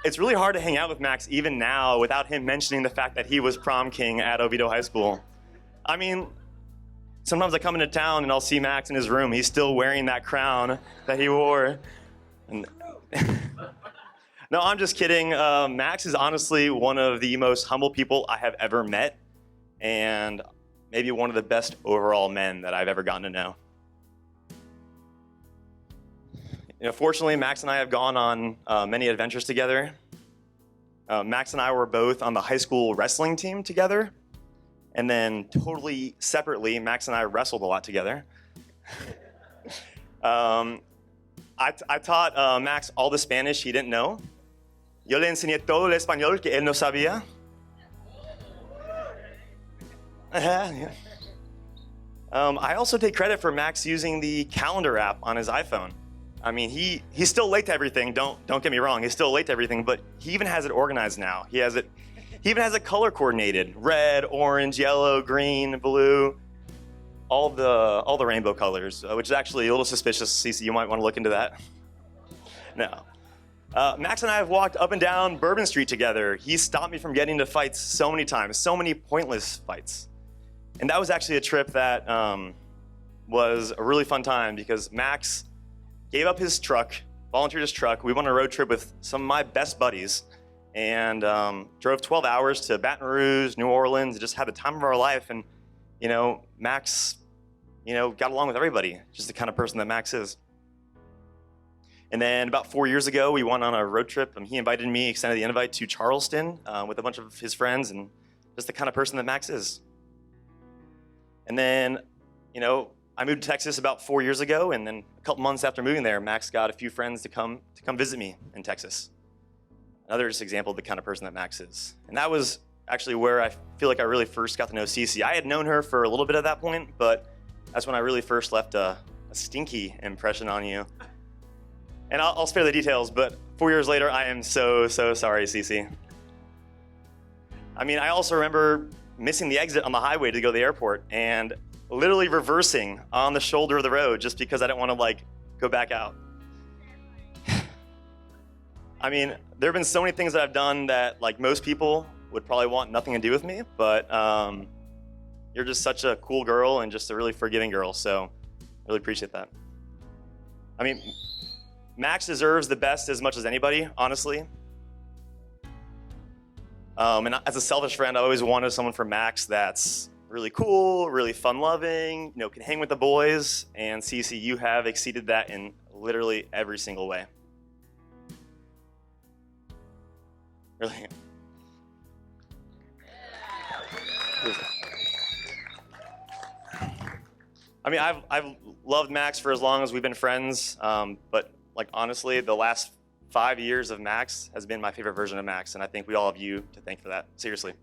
Speaker 9: It's really hard to hang out with Max even now without him mentioning the fact that he was prom king at Oviedo High School. I mean, sometimes I come into town and I'll see Max in his room. He's still wearing that crown that he wore. And no, I'm just kidding. Max is honestly one of the most humble people I have ever met, and maybe one of the best overall men that I've ever gotten to know. Fortunately, Max and I have gone on many adventures together. Max and I were both on the high school wrestling team together, and then totally separately, Max and I wrestled a lot together. I taught Max all the Spanish he didn't know. Yo le enseñé todo el español que él no sabía. I also take credit for Max using the calendar app on his iPhone. I mean, he's still late to everything. Don't get me wrong. He's still late to everything, but he even has it organized now. He even has it color coordinated: red, orange, yellow, green, blue, all the rainbow colors, which is actually a little suspicious. Cece, you might want to look into that. No. Max and I have walked up and down Bourbon Street together. He stopped me from getting into fights so many times, so many pointless fights. And that was actually a trip that was a really fun time because Max gave up his truck, volunteered his truck. We went on a road trip with some of my best buddies and drove 12 hours to Baton Rouge, New Orleans, and just had the time of our life. And, Max, got along with everybody, just the kind of person that Max is. And then about 4 years ago, we went on a road trip, and he invited me, extended the invite to Charleston with a bunch of his friends, and just the kind of person that Max is. And then, I moved to Texas about 4 years ago, and then a couple months after moving there, Max got a few friends to come visit me in Texas. Another just example of the kind of person that Max is. And that was actually where I feel like I really first got to know Cece. I had known her for a little bit at that point, but that's when I really first left a stinky impression on you. And I'll spare the details, but 4 years later, I am so sorry, Cece. I mean, I also remember missing the exit on the highway to go to the airport and literally reversing on the shoulder of the road just because I didn't want to, go back out. I mean, there have been so many things that I've done that, most people would probably want nothing to do with me, but, you're just such a cool girl and just a really forgiving girl. So I really appreciate that. I mean, Max deserves the best as much as anybody, honestly. And as a selfish friend, I always wanted someone for Max that's really cool, really fun-loving, can hang with the boys. And Cece, you have exceeded that in literally every single way. Really. I mean, I've loved Max for as long as we've been friends, but like honestly, the last 5 years of Max has been my favorite version of Max, and I think we all have you to thank for that. Seriously.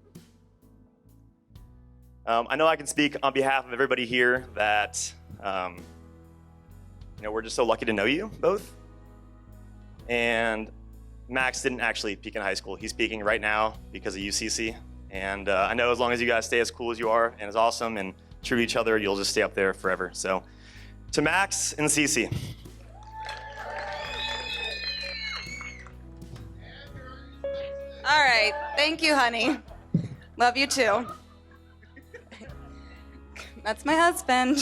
Speaker 9: I know I can speak on behalf of everybody here that we're just so lucky to know you both. And Max didn't actually peak in high school. He's peaking right now because of UCC. And I know as long as you guys stay as cool as you are and as awesome and true to each other, you'll just stay up there forever. So to Max and Cece.
Speaker 10: All right. Thank you, honey. Love you too. That's my husband.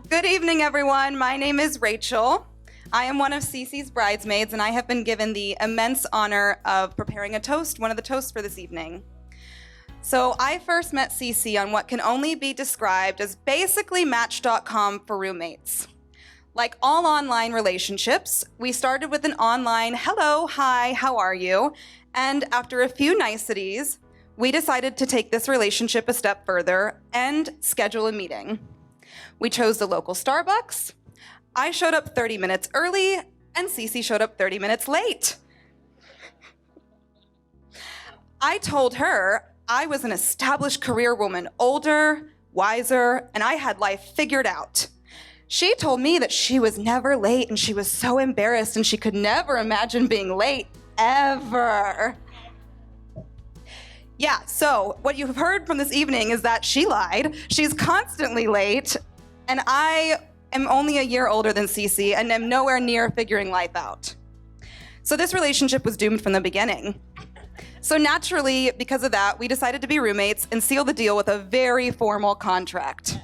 Speaker 10: Good evening, everyone. My name is Rachel. I am one of Cece's bridesmaids, and I have been given the immense honor of preparing a toast, one of the toasts for this evening. So I first met Cece on what can only be described as basically Match.com for roommates. Like all online relationships, we started with an online, hello, hi, how are you? And after a few niceties, we decided to take this relationship a step further and schedule a meeting. We chose the local Starbucks. I showed up 30 minutes early, and Cece showed up 30 minutes late. I told her I was an established career woman, older, wiser, and I had life figured out. She told me that she was never late, and she was so embarrassed, and she could never imagine being late, ever. Yeah, so what you've heard from this evening is that she lied. She's constantly late, and I am only a year older than Cece and am nowhere near figuring life out. So this relationship was doomed from the beginning. So naturally, because of that, we decided to be roommates and seal the deal with a very formal contract.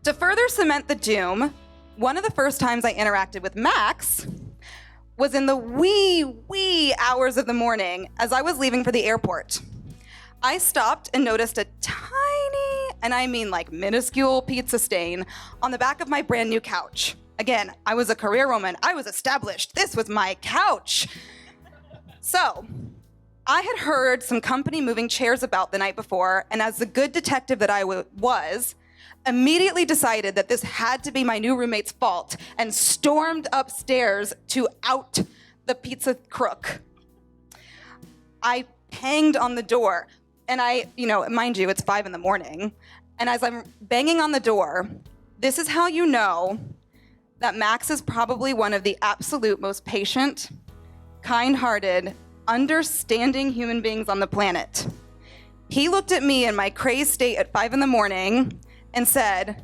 Speaker 10: To further cement the doom, one of the first times I interacted with Max was in the wee hours of the morning as I was leaving for the airport. I stopped and noticed a tiny, and I mean like minuscule pizza stain on the back of my brand new couch. Again, I was a career woman. I was established. This was my couch. So I had heard some company moving chairs about the night before, and as the good detective that I was, immediately decided that this had to be my new roommate's fault and stormed upstairs to out the pizza crook. I banged on the door, and mind you, it's 5 a.m. And as I'm banging on the door, this is how you know that Max is probably one of the absolute most patient, kind-hearted, understanding human beings on the planet. He looked at me in my crazed state at 5 a.m. and said,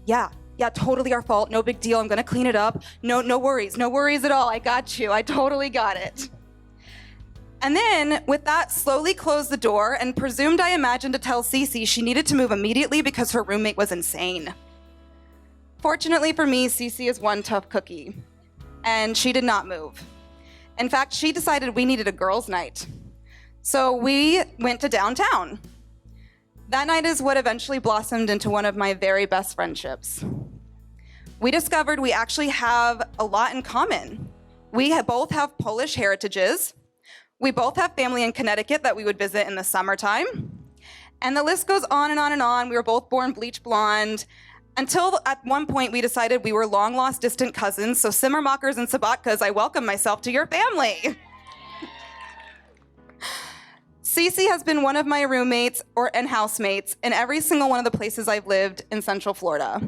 Speaker 10: yeah, totally our fault. No big deal. I'm going to clean it up. No worries at all. I got you. I totally got it. And then, with that, slowly closed the door and presumed I imagined to tell Cece she needed to move immediately because her roommate was insane. Fortunately for me, Cece is one tough cookie, and she did not move. In fact, she decided we needed a girls' night. So we went to downtown. That night is what eventually blossomed into one of my very best friendships. We discovered we actually have a lot in common. We both have Polish heritages. We both have family in Connecticut that we would visit in the summertime. And the list goes on and on and on. We were both born bleach blonde, until at one point we decided we were long-lost distant cousins, so Simmermakers and Sabatkas, I welcome myself to your family. Cece has been one of my roommates and housemates in every single one of the places I've lived in Central Florida.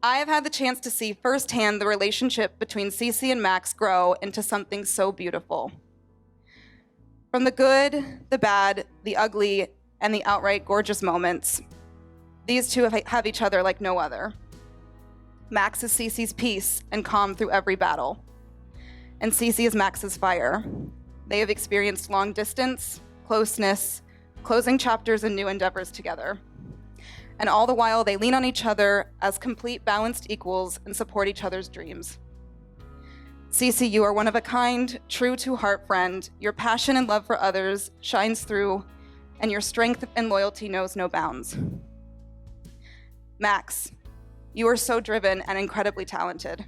Speaker 10: I have had the chance to see firsthand the relationship between Cece and Max grow into something so beautiful. From the good, the bad, the ugly, and the outright gorgeous moments, these two have each other like no other. Max is Cece's peace and calm through every battle, and Cece is Max's fire. They have experienced long distance, closeness, closing chapters and new endeavors together. And all the while, they lean on each other as complete, balanced equals and support each other's dreams. Cece, you are one of a kind, true-to-heart friend. Your passion and love for others shines through, and your strength and loyalty knows no bounds. Max, you are so driven and incredibly talented.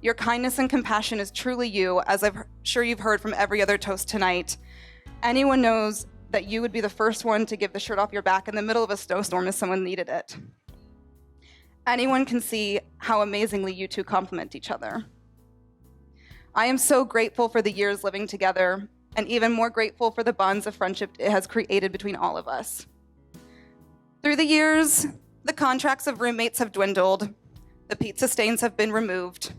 Speaker 10: Your kindness and compassion is truly you, as I'm sure you've heard from every other toast tonight. Anyone knows that you would be the first one to give the shirt off your back in the middle of a snowstorm if someone needed it. Anyone can see how amazingly you two complement each other. I am so grateful for the years living together, and even more grateful for the bonds of friendship it has created between all of us. Through the years, the contracts of roommates have dwindled, the pizza stains have been removed.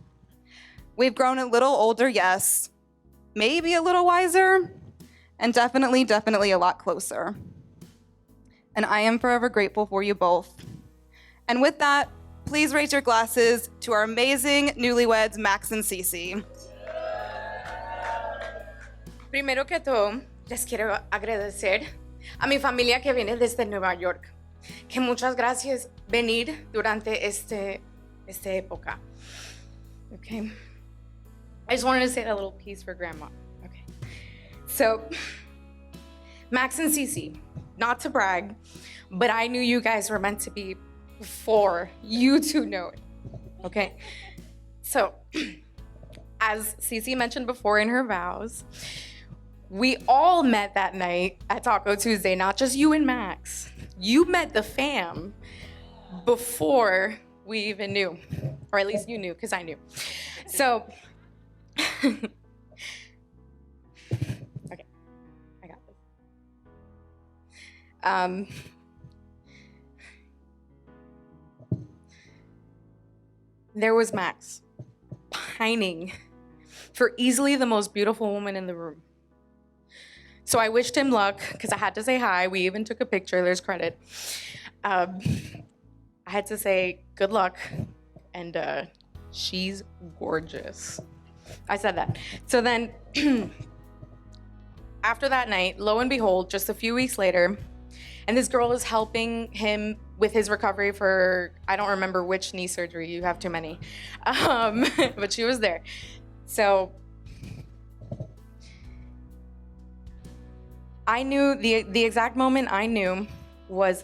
Speaker 10: We've grown a little older, yes, maybe a little wiser, and definitely a lot closer. And I am forever grateful for you both. And with that, please raise your glasses to our amazing newlyweds, Max and Cece.
Speaker 3: Primero que todo, les quiero agradecer a mi familia que viene desde Nueva York. Que muchas gracias venir durante esta época. Okay. I just wanted to say that little piece for Grandma. Okay. So, Max and Cece, not to brag, but I knew you guys were meant to be before you two know it. Okay. So, as Cece mentioned before in her vows, we all met that night at Taco Tuesday, not just you and Max. You met the fam before we even knew, or at least you knew, because I knew. So, okay, I got this. There was Max, pining for easily the most beautiful woman in the room. So I wished him luck, because I had to say hi. We even took a picture, there's credit. I had to say good luck, and she's gorgeous. I said that. So then, after that night, lo and behold, just a few weeks later, and this girl is helping him with his recovery for, I don't remember which knee surgery, you have too many, but she was there. So I knew, the exact moment I knew was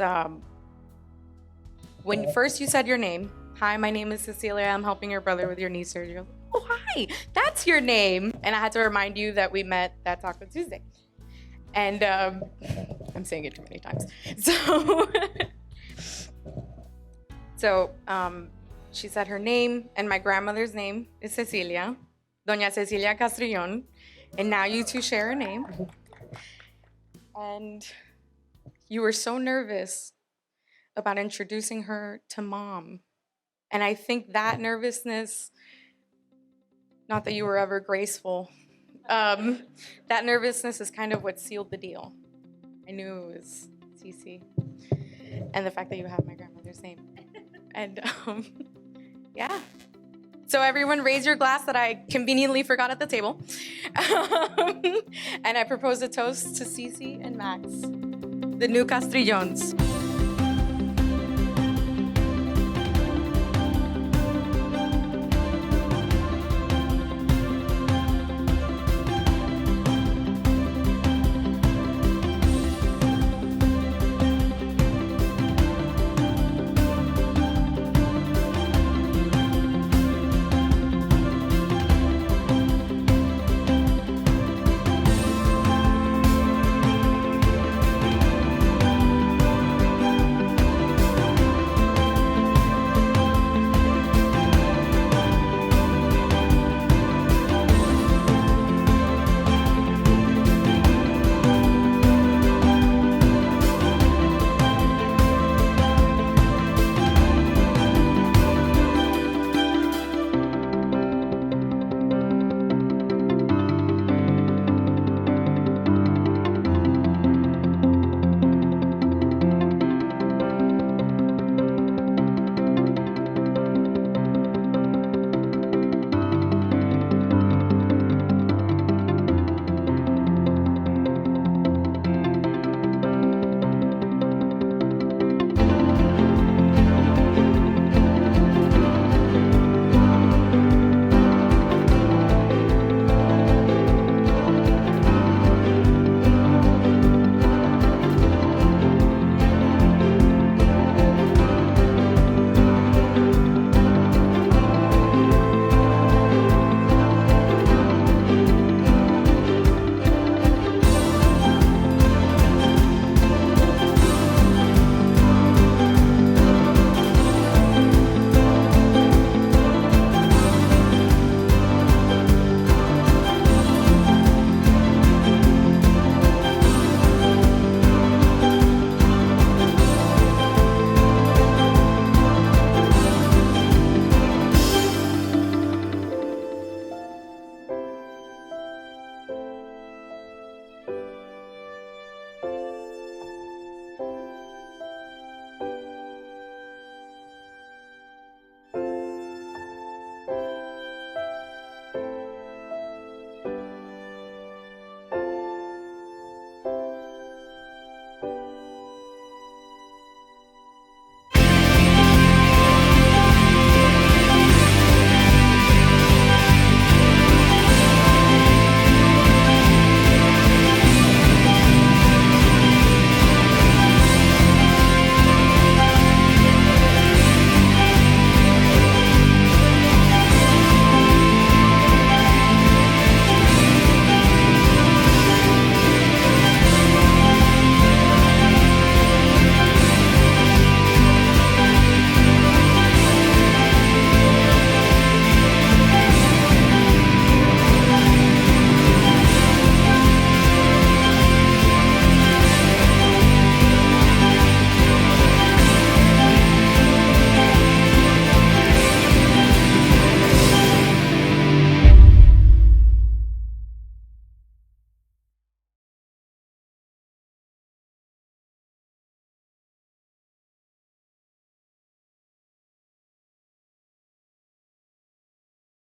Speaker 3: when first you said your name. Hi, my name is Cecilia. I'm helping your brother with your knee surgery. Oh, hi, that's your name. And I had to remind you that we met that Taco Tuesday. And I'm saying it too many times. So she said her name, and my grandmother's name is Cecilia, Doña Cecilia Castrillon. And now you two share a name. And you were so nervous about introducing her to Mom. And I think that nervousness, not that you were ever graceful, that nervousness is kind of what sealed the deal. I knew it was Cece. And the fact that you have my grandmother's name. And yeah. So everyone raise your glass that I conveniently forgot at the table. And I propose a toast to Cece and Max, the new Castrillons.